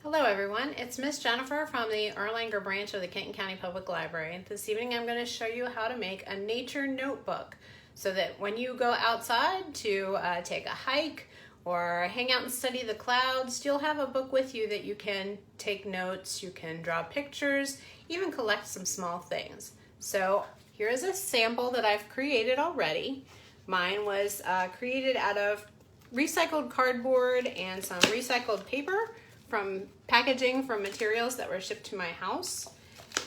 Hello everyone, it's Miss Jennifer from the Erlanger branch of the Kenton County Public Library. This evening I'm going to show you how to make a nature notebook so that when you go outside to take a hike or hang out and study the clouds, you'll have a book with you that you can take notes, you can draw pictures, even collect some small things. So here is a sample that I've created already. Mine was created out of recycled cardboard and some recycled paper from packaging from materials that were shipped to my house.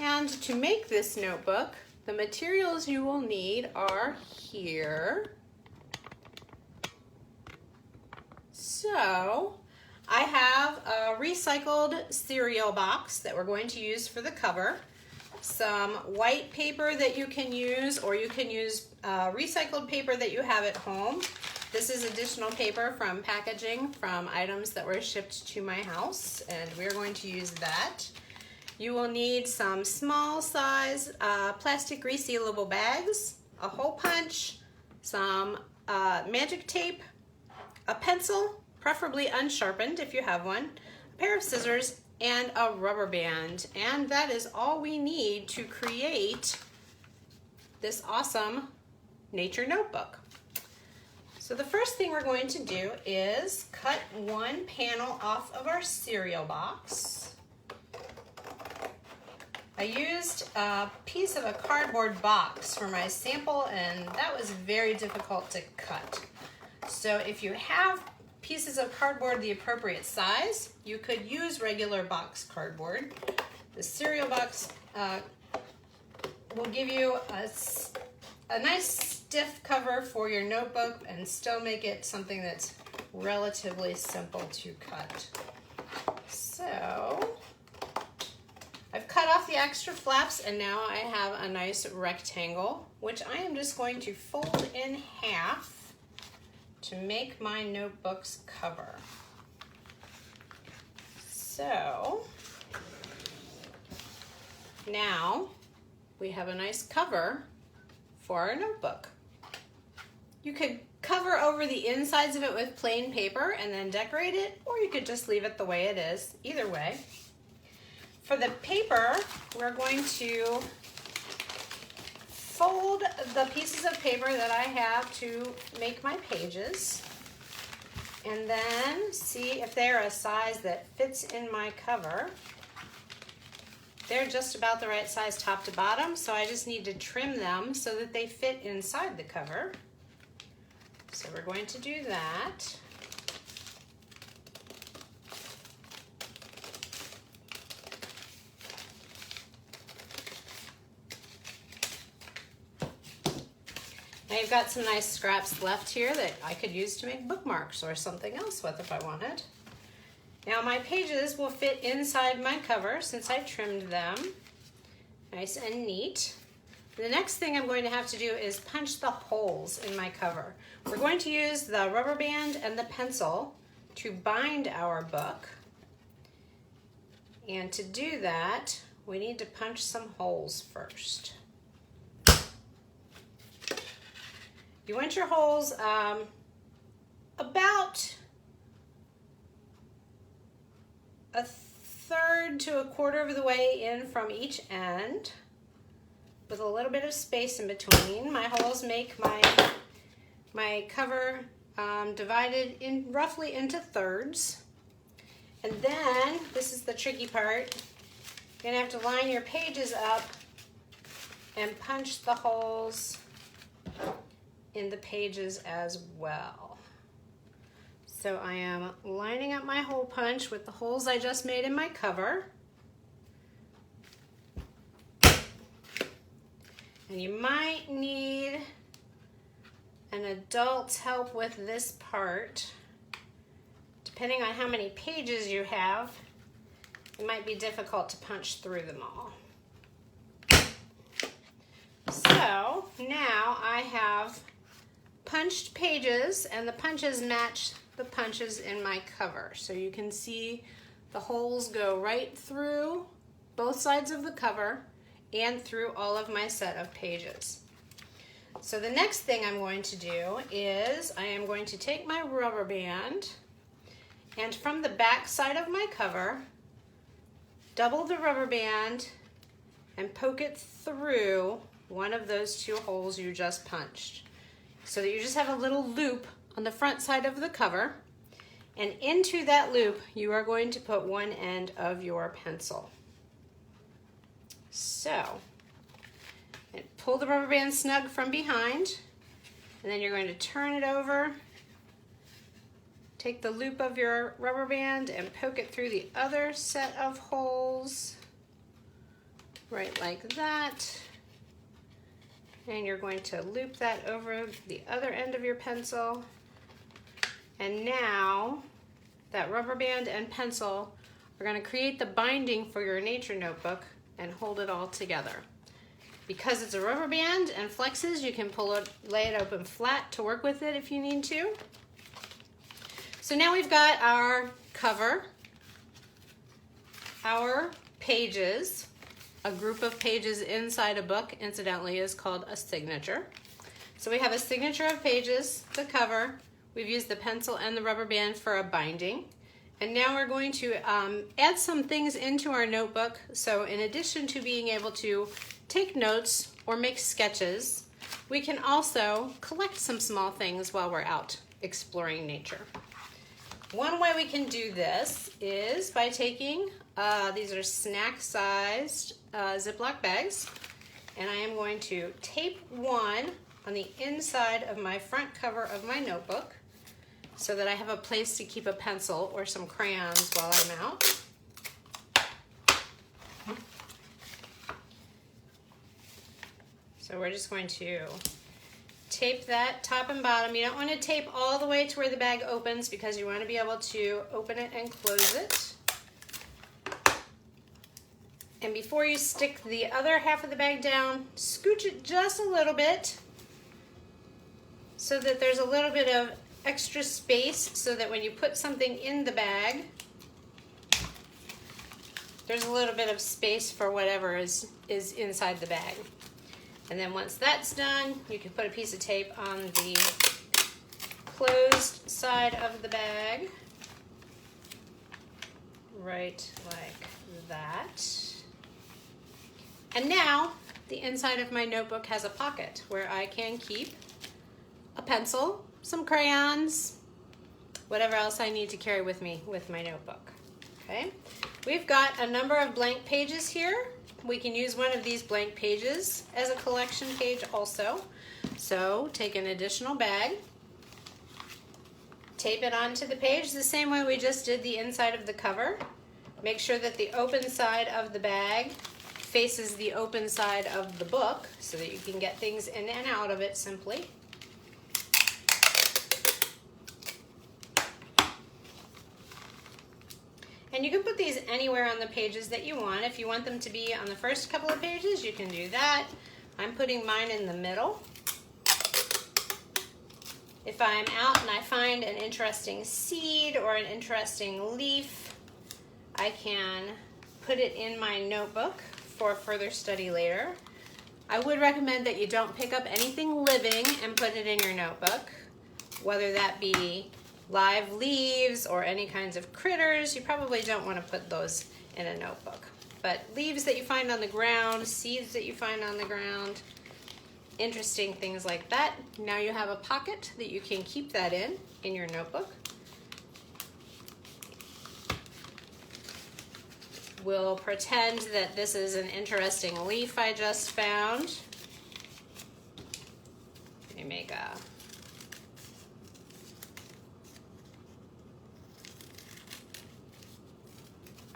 And to make this notebook, the materials you will need are here. So I have a recycled cereal box that we're going to use for the cover, some white paper that you can use, or you can use recycled paper that you have at home. This is additional paper from packaging from items that were shipped to my house, and we're going to use that. You will need some small size plastic resealable bags, a hole punch, some magic tape, a pencil, preferably unsharpened if you have one, a pair of scissors, and a rubber band. And that is all we need to create this awesome nature notebook. So the first thing we're going to do is cut one panel off of our cereal box. I used a piece of a cardboard box for my sample, and that was very difficult to cut. So if you have pieces of cardboard the appropriate size, you could use regular box cardboard. The cereal box will give you a nice stiff cover for your notebook and still make it something that's relatively simple to cut. So I've cut off the extra flaps, and now I have a nice rectangle, which I am just going to fold in half to make my notebook's cover. So now we have a nice cover for our notebook. You could cover over the insides of it with plain paper and then decorate it, or you could just leave it the way it is. Either way. For the paper, we're going to fold the pieces of paper that I have to make my pages, and then see if they're a size that fits in my cover. They're just about the right size top to bottom, so I just need to trim them so that they fit inside the cover. So we're going to do that. Now you've got some nice scraps left here that I could use to make bookmarks or something else with if I wanted. Now my pages will fit inside my cover since I trimmed them. Nice and neat. The next thing I'm going to have to do is punch the holes in my cover. We're going to use the rubber band and the pencil to bind our book. And to do that, we need to punch some holes first. You want your holes about a third to a quarter of the way in from each end, with a little bit of space in between. My holes make my cover divided in roughly into thirds. And then, this is the tricky part, you're gonna have to line your pages up and punch the holes in the pages as well. So I am lining up my hole punch with the holes I just made in my cover. And you might need an adult's help with this part. Depending on how many pages you have, it might be difficult to punch through them all. So now I have punched pages, and the punches match the punches in my cover. So you can see the holes go right through both sides of the cover and through all of my set of pages. So the next thing I'm going to do is I am going to take my rubber band, and from the back side of my cover, double the rubber band and poke it through one of those two holes you just punched, so that you just have a little loop on the front side of the cover, and into that loop you are going to put one end of your pencil. So, and pull the rubber band snug from behind, and then you're going to turn it over, take the loop of your rubber band and poke it through the other set of holes, right like that. And you're going to loop that over the other end of your pencil. And now that rubber band and pencil are going to create the binding for your nature notebook and hold it all together. Because it's a rubber band and flexes, you can pull it, lay it open flat to work with it if you need to. So now we've got our cover, our pages. A group of pages inside a book, incidentally, is called a signature. So we have a signature of pages, the cover. We've used the pencil and the rubber band for a binding. And now we're going to add some things into our notebook. So in addition to being able to take notes or make sketches, we can also collect some small things while we're out exploring nature. One way we can do this is by taking, these are snack-sized Ziploc bags, and I am going to tape one on the inside of my front cover of my notebook so that I have a place to keep a pencil or some crayons while I'm out. So we're just going to tape that top and bottom. You don't want to tape all the way to where the bag opens because you want to be able to open it and close it. And before you stick the other half of the bag down, scooch it just a little bit so that there's a little bit of extra space so that when you put something in the bag, there's a little bit of space for whatever is inside the bag. And then once that's done, you can put a piece of tape on the closed side of the bag, right like that. And now the inside of my notebook has a pocket where I can keep a pencil, some crayons, whatever else I need to carry with me with my notebook. Okay, we've got a number of blank pages here. We can use one of these blank pages as a collection page also. So take an additional bag, tape it onto the page the same way we just did the inside of the cover. Make sure that the open side of the bag faces the open side of the book so that you can get things in and out of it simply. And you can put these anywhere on the pages that you want. If you want them to be on the first couple of pages, you can do that. I'm putting mine in the middle. If I'm out and I find an interesting seed or an interesting leaf, I can put it in my notebook for further study later. I would recommend that you don't pick up anything living and put it in your notebook, whether that be live leaves or any kinds of critters. You probably don't want to put those in a notebook. But leaves that you find on the ground, seeds that you find on the ground, interesting things like that. Now you have a pocket that you can keep that in your notebook. We'll pretend that this is an interesting leaf I just found. Let me make a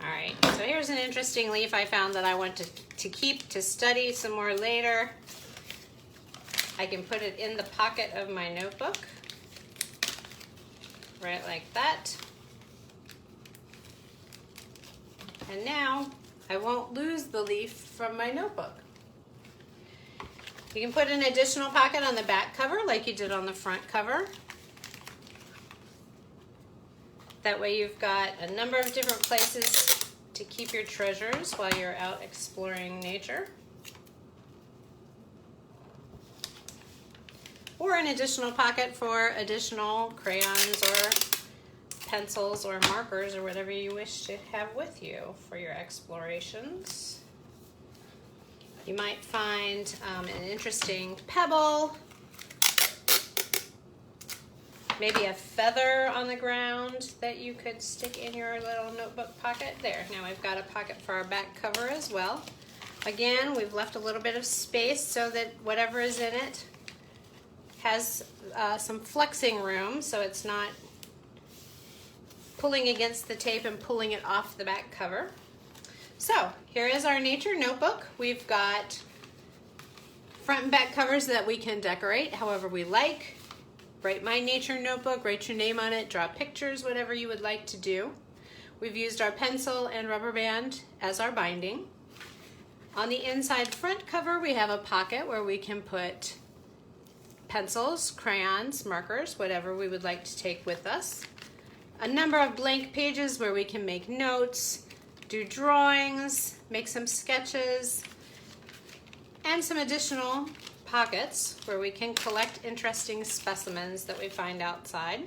Alright, so here's an interesting leaf I found that I want to keep to study some more later. I can put it in the pocket of my notebook, right like that. And now I won't lose the leaf from my notebook. You can put an additional pocket on the back cover like you did on the front cover. That way you've got a number of different places to keep your treasures while you're out exploring nature. Or an additional pocket for additional crayons or pencils or markers or whatever you wish to have with you for your explorations. You might find an interesting pebble, maybe a feather on the ground that you could stick in your little notebook pocket. There, now we've got a pocket for our back cover as well. Again, we've left a little bit of space so that whatever is in it has some flexing room, so it's not pulling against the tape and pulling it off the back cover. So here is our nature notebook. We've got front and back covers that we can decorate however we like. Write my nature notebook, write your name on it, draw pictures, whatever you would like to do. We've used our pencil and rubber band as our binding. On the inside front cover, we have a pocket where we can put pencils, crayons, markers, whatever we would like to take with us. A number of blank pages where we can make notes, do drawings, make some sketches, and some additional pockets where we can collect interesting specimens that we find outside.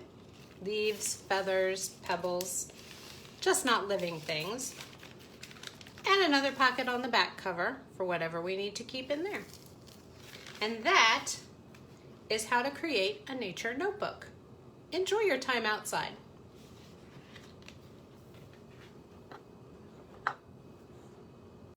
Leaves, feathers, pebbles, just not living things. And another pocket on the back cover for whatever we need to keep in there. And that is how to create a nature notebook. Enjoy your time outside.